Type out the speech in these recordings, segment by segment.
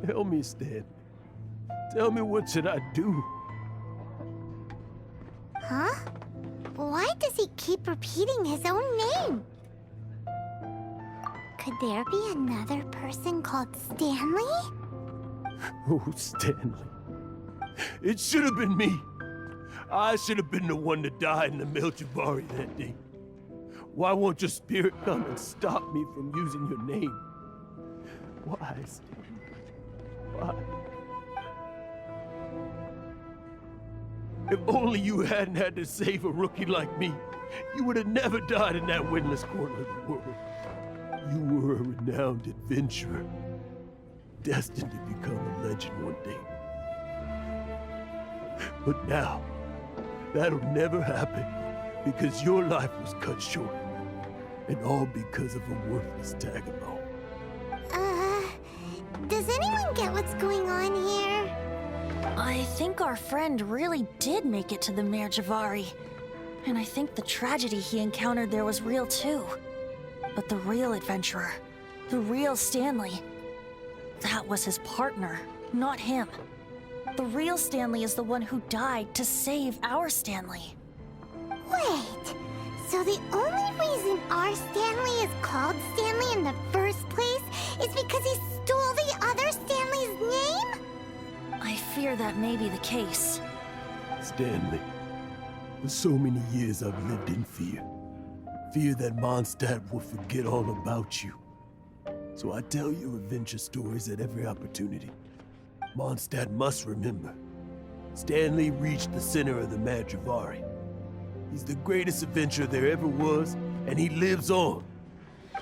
Tell me, Stan. Tell me, what should I do? Huh? Why does he keep repeating his own name? Could there be another person called Stanley? Oh, Stanley. It should have been me. I should have been the one to die in the Melchivari that day. Why won't your spirit come and stop me from using your name? Why, Stanley? Why? If only you hadn't had to save a rookie like me, you would have never died in that windless corner of the world. You were a renowned adventurer, destined to become a legend one day. But now, that'll never happen, because your life was cut short, and all because of a worthless tag-along. Does anyone get what's going on here? I think our friend really did make it to the Merjavari. And I think the tragedy he encountered there was real too. But the real adventurer, the real Stanley, that was his partner, not him. The real Stanley is the one who died to save our Stanley. Wait, so the only reason our Stanley is called Stanley in the first place is because he stole the other Stanley's name? I fear that may be the case. Stanley, for so many years I've lived in fear. Fear that Mondstadt will forget all about you. So I tell you adventure stories at every opportunity. Mondstadt must remember. Stanley reached the center of the Merjavari. He's the greatest adventurer there ever was, and he lives on.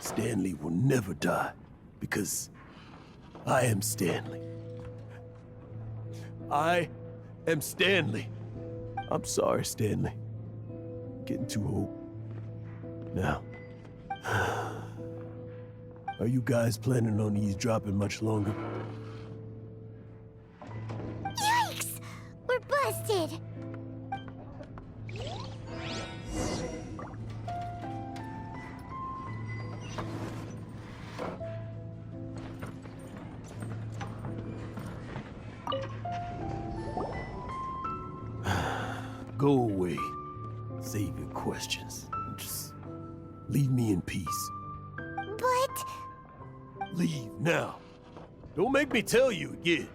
Stanley will never die, because I am Stanley. I am Stanley. I'm sorry, Stanley. Getting too old. Now, are you guys planning on eavesdropping much longer? Yikes! We're busted! Go away. Save your questions. Just leave me in peace. But... Leave now. Don't make me tell you again.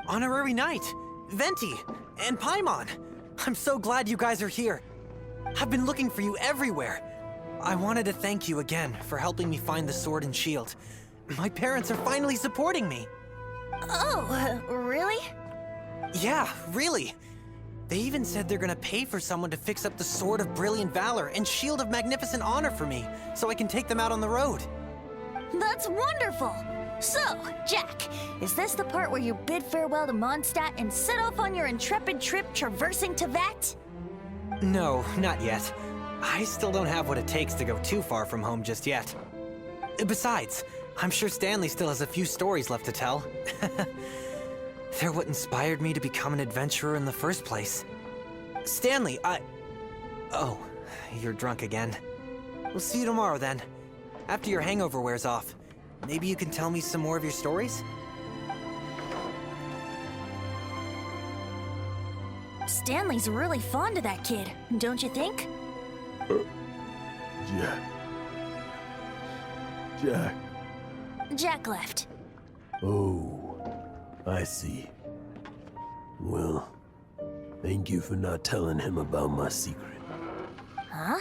Honorary Knight, Venti, and Paimon. I'm so glad you guys are here. I've been looking for you everywhere. I wanted to thank you again for helping me find the sword and shield. My parents are finally supporting me. Oh, really? Yeah, really. They even said they're gonna pay for someone to fix up the Sword of Brilliant Valor and Shield of Magnificent Honor for me, so I can take them out on the road. That's wonderful! So, Jack, is this the part where you bid farewell to Mondstadt and set off on your intrepid trip traversing Teyvat? No, not yet. I still don't have what it takes to go too far from home just yet. Besides, I'm sure Stanley still has a few stories left to tell. They're what inspired me to become an adventurer in the first place. Stanley, Oh, you're drunk again. We'll see you tomorrow then. After your hangover wears off. Maybe you can tell me some more of your stories? Stanley's really fond of that kid, don't you think? Jack. Jack left. Oh, I see. Well, thank you for not telling him about my secret. Huh?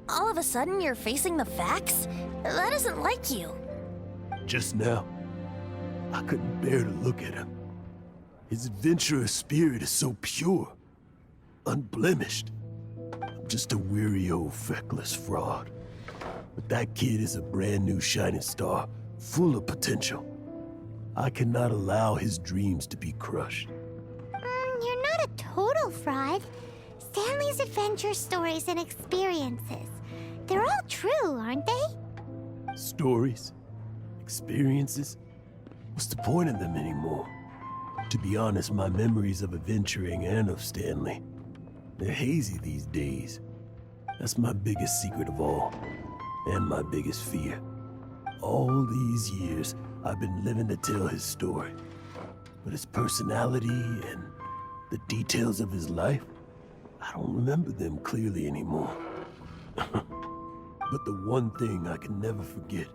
All of a sudden you're facing the facts? That isn't like you. Just now, I couldn't bear to look at him. His adventurous spirit is so pure, unblemished. I'm just a weary old feckless fraud. But that kid is a brand new shining star, full of potential. I cannot allow his dreams to be crushed. You're not a total fraud. Stanley's adventure stories and experiences. They're all true, aren't they? Stories? Experiences? What's the point of them anymore? To be honest, my memories of adventuring and of Stanley, they're hazy these days. That's my biggest secret of all, and my biggest fear. All these years, I've been living to tell his story. But his personality and the details of his life, I don't remember them clearly anymore. But the one thing I can never forget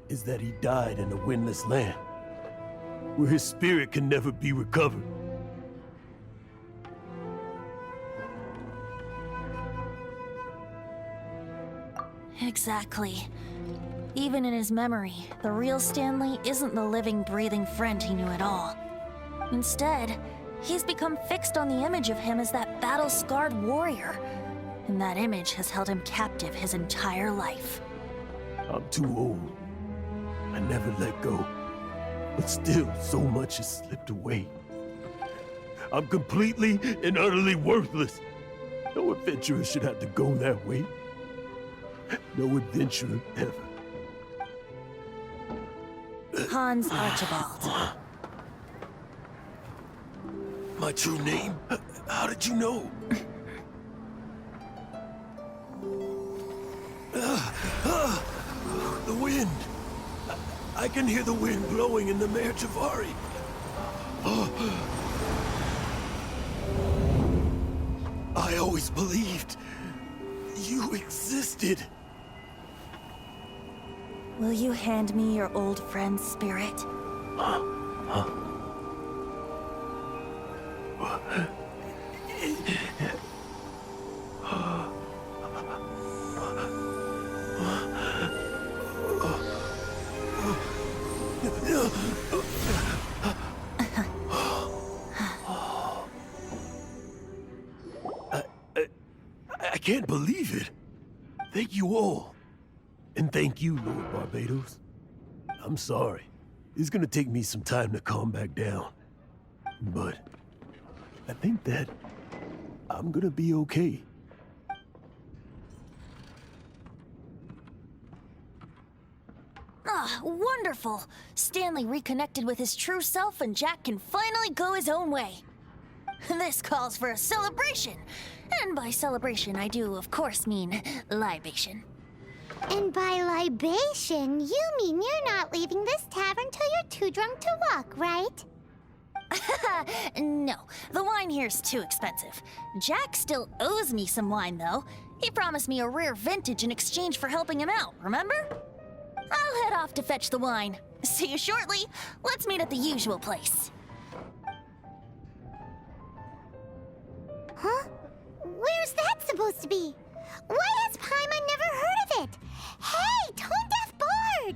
is that he died in a windless land, where his spirit can never be recovered. Exactly. Even in his memory, the real Stanley isn't the living, breathing friend he knew at all. Instead, he's become fixed on the image of him as that battle-scarred warrior. And that image has held him captive his entire life. I'm too old. I never let go. But still, so much has slipped away. I'm completely and utterly worthless. No adventurer should have to go that way. No adventurer ever. Hans Archibald. My true name? How did you know? The wind. I can hear the wind blowing in the Mare Javari. I always believed you existed. Will you hand me your old friend's spirit? I can't believe it. Thank you all. And thank you, Lord Barbados. I'm sorry. It's gonna take me some time to calm back down. But I think that I'm gonna be okay. Ah, wonderful! Stanley reconnected with his true self and Jack can finally go his own way. This calls for a celebration. And by celebration, I do, of course, mean libation. And by libation, you mean you're not leaving this tavern till you're too drunk to walk, right? No, the wine here's too expensive. Jack still owes me some wine, though. He promised me a rare vintage in exchange for helping him out, remember? I'll head off to fetch the wine. See you shortly. Let's meet at the usual place. Huh? Where's that supposed to be? Why has Paimon never heard of it? Hey, Tone Deaf Bard!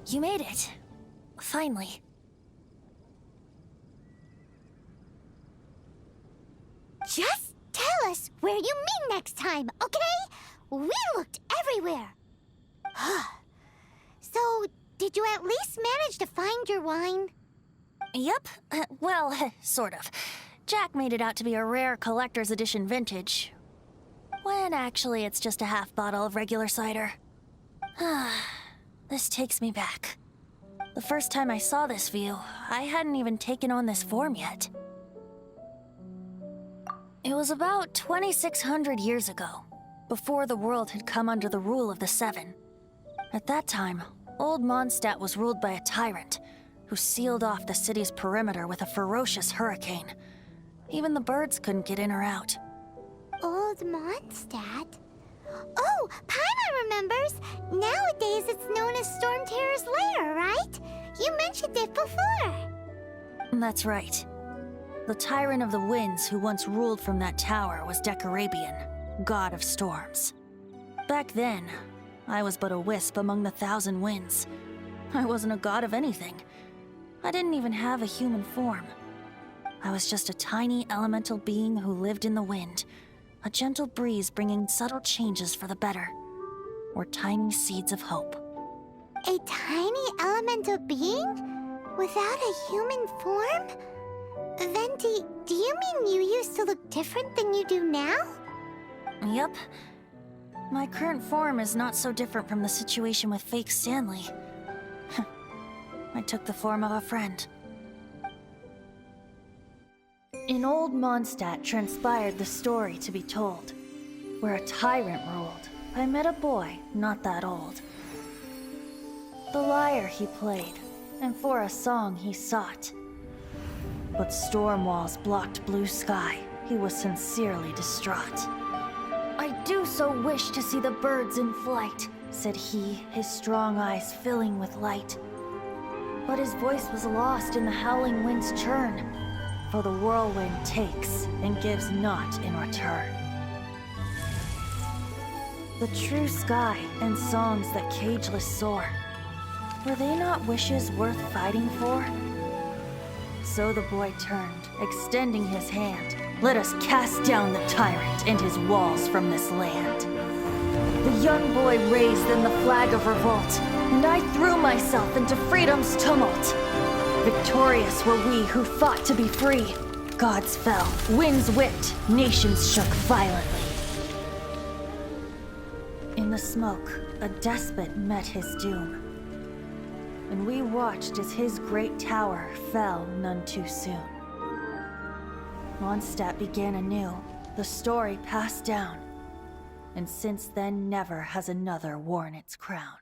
You made it. Finally. Just tell us where you meet next time, okay? We looked everywhere. So, did you at least manage to find your wine? Yep. Well, sort of. Jack made it out to be a rare collector's edition vintage, when actually it's just a half bottle of regular cider. This takes me back. The first time I saw this view, I hadn't even taken on this form yet. It was about 2,600 years ago, before the world had come under the rule of the Seven. At that time, old Mondstadt was ruled by a tyrant who sealed off the city's perimeter with a ferocious hurricane. Even the birds couldn't get in or out. Old Mondstadt? Oh, Paimon remembers! Nowadays it's known as Storm Terror's lair, right? You mentioned it before. That's right. The Tyrant of the Winds who once ruled from that tower was Decarabian, god of storms. Back then, I was but a wisp among the 1,000 winds. I wasn't a god of anything. I didn't even have a human form. I was just a tiny elemental being who lived in the wind, a gentle breeze bringing subtle changes for the better, or tiny seeds of hope. A tiny elemental being? Without a human form? Venti, do you mean you used to look different than you do now? Yep. My current form is not so different from the situation with fake Stanley. I took the form of a friend. In old Mondstadt transpired the story to be told. Where a tyrant ruled, I met a boy not that old. The lyre he played, and for a song he sought. But storm walls blocked blue sky, he was sincerely distraught. I do so wish to see the birds in flight, said he, his strong eyes filling with light. But his voice was lost in the howling wind's churn, for the whirlwind takes and gives not in return. The true sky and songs that cageless soar, were they not wishes worth fighting for? So the boy turned, extending his hand. Let us cast down the tyrant and his walls from this land. The young boy raised then the flag of revolt, and I threw myself into freedom's tumult. Victorious were we who fought to be free. Gods fell, winds whipped, nations shook violently. In the smoke, a despot met his doom, and we watched as his great tower fell none too soon. Mondstadt began anew, the story passed down, and since then never has another worn its crown.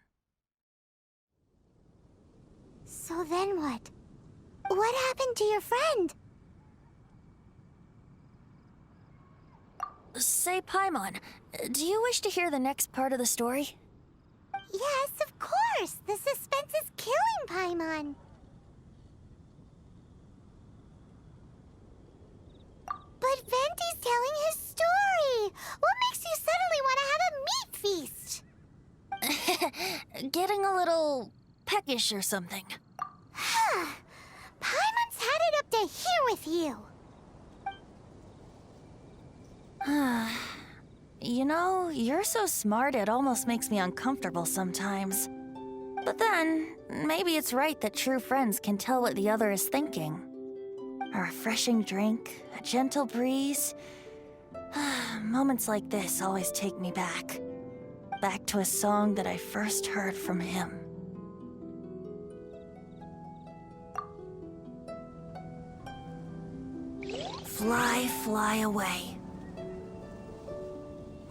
So then what? What happened to your friend? Say, Paimon, do you wish to hear the next part of the story? Yes, of course! The suspense is killing Paimon! But Venti's telling his story! What makes you suddenly want to have a meat feast? Getting a little peckish or something. Paimon's had it up to here with you! You know, you're so smart it almost makes me uncomfortable sometimes. But then, maybe it's right that true friends can tell what the other is thinking. A refreshing drink, a gentle breeze. Moments like this always take me back. Back to a song that I first heard from him. Fly, fly away.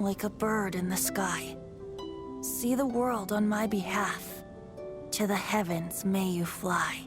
Like a bird in the sky. See the world on my behalf. To the heavens may you fly.